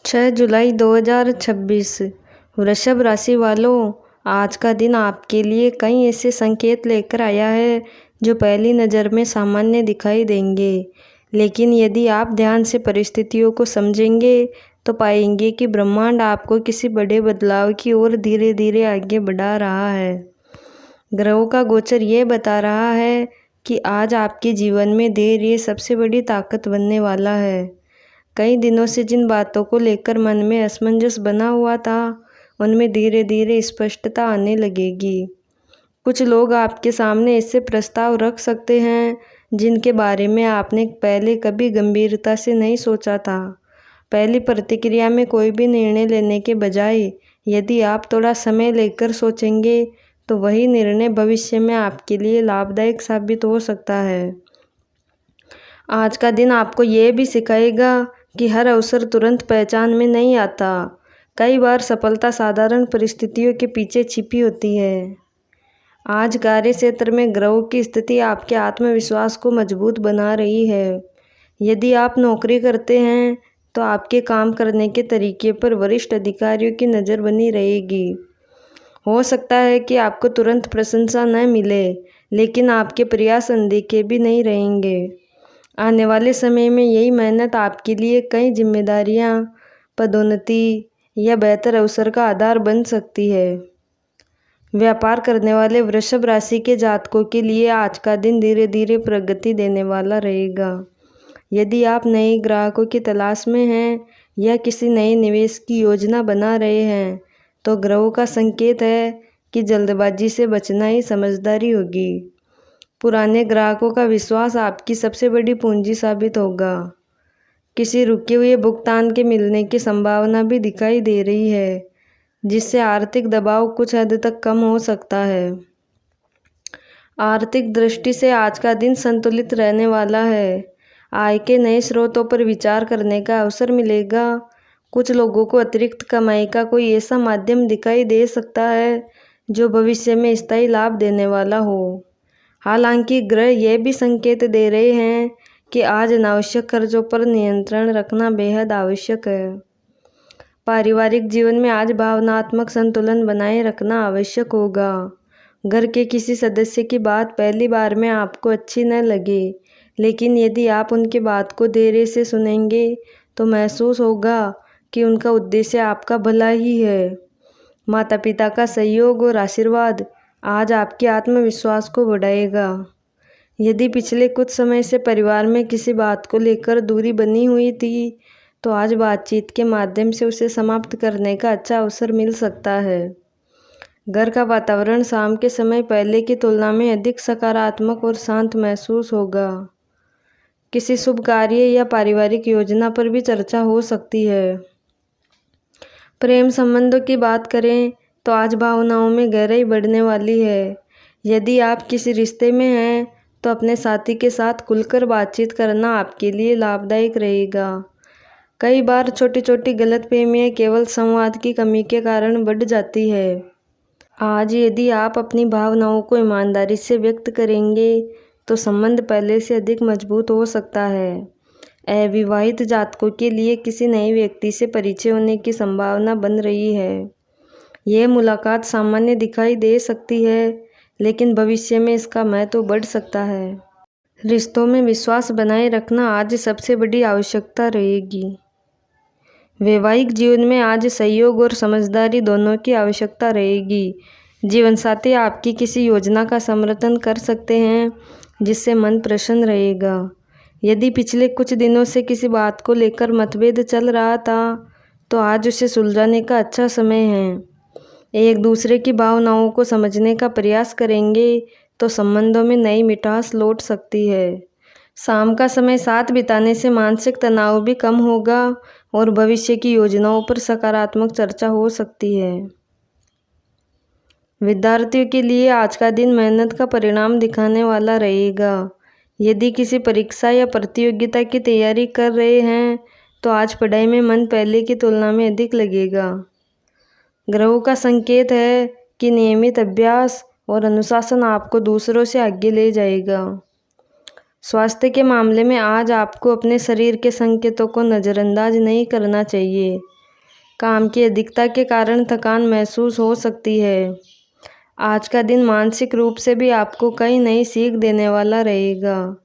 6 जुलाई 2026। वृषभ राशि वालों, आज का दिन आपके लिए कई ऐसे संकेत लेकर आया है जो पहली नज़र में सामान्य दिखाई देंगे, लेकिन यदि आप ध्यान से परिस्थितियों को समझेंगे तो पाएंगे कि ब्रह्मांड आपको किसी बड़े बदलाव की ओर धीरे धीरे आगे बढ़ा रहा है। ग्रहों का गोचर ये बता रहा है कि आज आपके जीवन में धैर्य सबसे बड़ी ताकत बनने वाला है। कई दिनों से जिन बातों को लेकर मन में असमंजस बना हुआ था, उनमें धीरे धीरे स्पष्टता आने लगेगी। कुछ लोग आपके सामने ऐसे प्रस्ताव रख सकते हैं जिनके बारे में आपने पहले कभी गंभीरता से नहीं सोचा था। पहली प्रतिक्रिया में कोई भी निर्णय लेने के बजाय यदि आप थोड़ा समय लेकर सोचेंगे तो वही निर्णय भविष्य में आपके लिए लाभदायक साबित हो सकता है। आज का दिन आपको ये भी सिखाएगा कि हर अवसर तुरंत पहचान में नहीं आता। कई बार सफलता साधारण परिस्थितियों के पीछे छिपी होती है। आज कार्य क्षेत्र में ग्रहों की स्थिति आपके आत्मविश्वास को मजबूत बना रही है। यदि आप नौकरी करते हैं तो आपके काम करने के तरीके पर वरिष्ठ अधिकारियों की नज़र बनी रहेगी। हो सकता है कि आपको तुरंत प्रशंसा न मिले, लेकिन आपके प्रयास अनदेखे भी नहीं रहेंगे। आने वाले समय में यही मेहनत आपके लिए कई जिम्मेदारियां, पदोन्नति या बेहतर अवसर का आधार बन सकती है। व्यापार करने वाले वृषभ राशि के जातकों के लिए आज का दिन धीरे धीरे प्रगति देने वाला रहेगा। यदि आप नए ग्राहकों की तलाश में हैं या किसी नए निवेश की योजना बना रहे हैं तो ग्रहों का संकेत है कि जल्दबाजी से बचना ही समझदारी होगी। पुराने ग्राहकों का विश्वास आपकी सबसे बड़ी पूंजी साबित होगा। किसी रुके हुए भुगतान के मिलने की संभावना भी दिखाई दे रही है, जिससे आर्थिक दबाव कुछ हद तक कम हो सकता है। आर्थिक दृष्टि से आज का दिन संतुलित रहने वाला है। आय के नए स्रोतों पर विचार करने का अवसर मिलेगा। कुछ लोगों को अतिरिक्त कमाई का कोई ऐसा माध्यम दिखाई दे सकता है जो भविष्य में स्थायी लाभ देने वाला हो। हालांकि ग्रह यह भी संकेत दे रहे हैं कि आज अनावश्यक खर्चों पर नियंत्रण रखना बेहद आवश्यक है। पारिवारिक जीवन में आज भावनात्मक संतुलन बनाए रखना आवश्यक होगा। घर के किसी सदस्य की बात पहली बार में आपको अच्छी न लगे, लेकिन यदि आप उनकी बात को धैर्य से सुनेंगे तो महसूस होगा कि उनका उद्देश्य आपका भला ही है। माता पिता का सहयोग और आशीर्वाद आज आपके आत्मविश्वास को बढ़ाएगा। यदि पिछले कुछ समय से परिवार में किसी बात को लेकर दूरी बनी हुई थी तो आज बातचीत के माध्यम से उसे समाप्त करने का अच्छा अवसर मिल सकता है। घर का वातावरण शाम के समय पहले की तुलना में अधिक सकारात्मक और शांत महसूस होगा। किसी शुभ कार्य या पारिवारिक योजना पर भी चर्चा हो सकती है। प्रेम संबंधों की बात करें तो आज भावनाओं में गहराई बढ़ने वाली है। यदि आप किसी रिश्ते में हैं तो अपने साथी के साथ खुलकर बातचीत करना आपके लिए लाभदायक रहेगा। कई बार छोटी छोटी गलतफहमियां केवल संवाद की कमी के कारण बढ़ जाती है। आज यदि आप अपनी भावनाओं को ईमानदारी से व्यक्त करेंगे तो संबंध पहले से अधिक मजबूत हो सकता है। अविवाहित जातकों के लिए किसी नए व्यक्ति से परिचय होने की संभावना बन रही है। यह मुलाकात सामान्य दिखाई दे सकती है, लेकिन भविष्य में इसका महत्व बढ़ सकता है। रिश्तों में विश्वास बनाए रखना आज सबसे बड़ी आवश्यकता रहेगी। वैवाहिक जीवन में आज सहयोग और समझदारी दोनों की आवश्यकता रहेगी। जीवनसाथी आपकी किसी योजना का समर्थन कर सकते हैं जिससे मन प्रसन्न रहेगा। यदि पिछले कुछ दिनों से किसी बात को लेकर मतभेद चल रहा था तो आज उसे सुलझाने का अच्छा समय है। एक दूसरे की भावनाओं को समझने का प्रयास करेंगे तो संबंधों में नई मिठास लौट सकती है। शाम का समय साथ बिताने से मानसिक तनाव भी कम होगा और भविष्य की योजनाओं पर सकारात्मक चर्चा हो सकती है। विद्यार्थियों के लिए आज का दिन मेहनत का परिणाम दिखाने वाला रहेगा। यदि किसी परीक्षा या प्रतियोगिता की तैयारी कर रहे हैं तो आज पढ़ाई में मन पहले की तुलना में अधिक लगेगा। ग्रहों का संकेत है कि नियमित अभ्यास और अनुशासन आपको दूसरों से आगे ले जाएगा। स्वास्थ्य के मामले में आज आपको अपने शरीर के संकेतों को नज़रअंदाज नहीं करना चाहिए। काम की अधिकता के कारण थकान महसूस हो सकती है। आज का दिन मानसिक रूप से भी आपको कई नई सीख देने वाला रहेगा।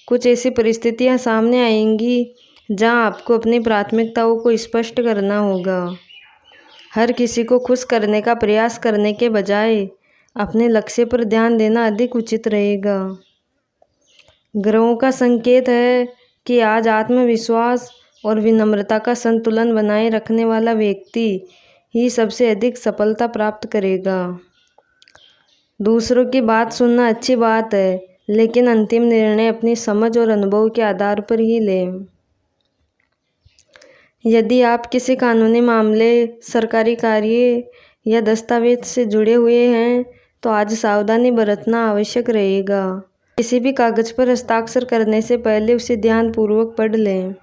कुछ ऐसी परिस्थितियां सामने आएंगी जहां आपको अपनी प्राथमिकताओं को स्पष्ट करना होगा। हर किसी को खुश करने का प्रयास करने के बजाय अपने लक्ष्य पर ध्यान देना अधिक उचित रहेगा। ग्रहों का संकेत है कि आज आत्मविश्वास और विनम्रता का संतुलन बनाए रखने वाला व्यक्ति ही सबसे अधिक सफलता प्राप्त करेगा। दूसरों की बात सुनना अच्छी बात है, लेकिन अंतिम निर्णय अपनी समझ और अनुभव के आधार पर ही लें। यदि आप किसी कानूनी मामले, सरकारी कार्य या दस्तावेज से जुड़े हुए हैं तो आज सावधानी बरतना आवश्यक रहेगा। किसी भी कागज पर हस्ताक्षर करने से पहले उसे ध्यानपूर्वक पढ़ लें।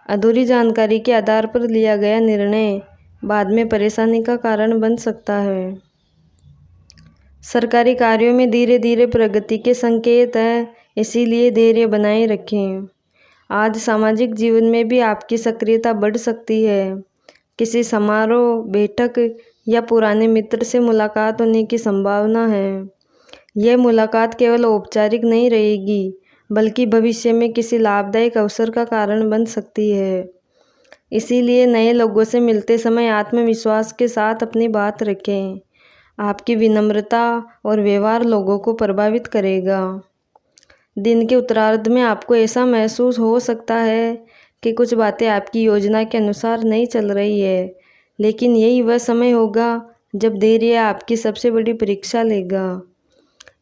अधूरी जानकारी के आधार पर लिया गया निर्णय बाद में परेशानी का कारण बन सकता है। सरकारी कार्यों में धीरे धीरे प्रगति के संकेत हैं, इसीलिए धैर्य बनाए रखें। आज सामाजिक जीवन में भी आपकी सक्रियता बढ़ सकती है। किसी समारोह, बैठक या पुराने मित्र से मुलाकात होने की संभावना है। यह मुलाकात केवल औपचारिक नहीं रहेगी, बल्कि भविष्य में किसी लाभदायक अवसर का कारण बन सकती है। इसीलिए नए लोगों से मिलते समय आत्मविश्वास के साथ अपनी बात रखें। आपकी विनम्रता और व्यवहार लोगों को प्रभावित करेगा। दिन के उत्तरार्ध में आपको ऐसा महसूस हो सकता है कि कुछ बातें आपकी योजना के अनुसार नहीं चल रही है, लेकिन यही वह समय होगा जब धैर्य आपकी सबसे बड़ी परीक्षा लेगा।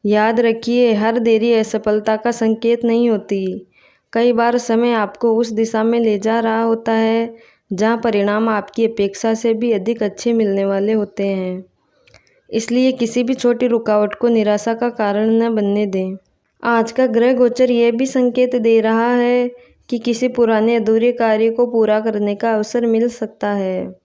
याद रखिए, हर देरी असफलता का संकेत नहीं होती। कई बार समय आपको उस दिशा में ले जा रहा होता है जहां परिणाम आपकी अपेक्षा से भी अधिक अच्छे मिलने वाले होते हैं। इसलिए किसी भी छोटी रुकावट को निराशा का कारण न बनने दें। आज का ग्रह गोचर यह भी संकेत दे रहा है कि किसी पुराने अधूरे कार्य को पूरा करने का अवसर मिल सकता है।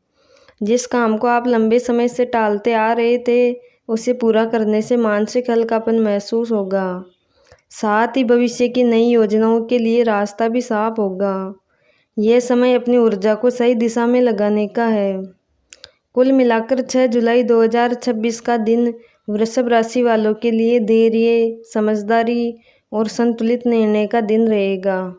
जिस काम को आप लंबे समय से टालते आ रहे थे, उसे पूरा करने से मानसिक हल्कापन महसूस होगा। साथ ही भविष्य की नई योजनाओं के लिए रास्ता भी साफ होगा। यह समय अपनी ऊर्जा को सही दिशा में लगाने का है। कुल मिलाकर 6 जुलाई 2026 का दिन वृषभ राशि वालों के लिए धैर्य, समझदारी और संतुलित निर्णय का दिन रहेगा।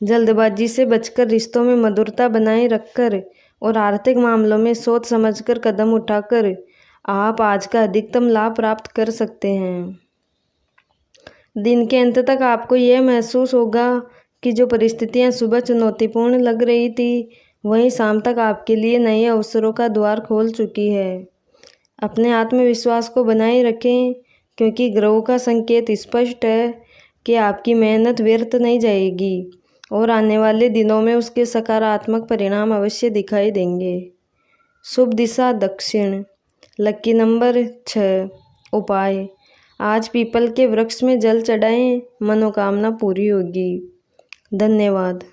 जल्दबाजी से बचकर रिश्तों में मधुरता बनाए रखकर और आर्थिक मामलों में सोच समझकर कदम उठाकर आप आज का अधिकतम लाभ प्राप्त कर सकते हैं। दिन के अंत तक आपको यह महसूस होगा कि जो परिस्थितियां सुबह चुनौतीपूर्ण लग रही थी, वहीं शाम तक आपके लिए नए अवसरों का द्वार खोल चुकी है। अपने आत्मविश्वास को बनाए रखें, क्योंकि ग्रहों का संकेत स्पष्ट है कि आपकी मेहनत व्यर्थ नहीं जाएगी और आने वाले दिनों में उसके सकारात्मक परिणाम अवश्य दिखाई देंगे। शुभ दिशा दक्षिण। Lucky number 6। उपाय: आज पीपल के वृक्ष में जल चढ़ाएं, मनोकामना पूरी होगी। धन्यवाद।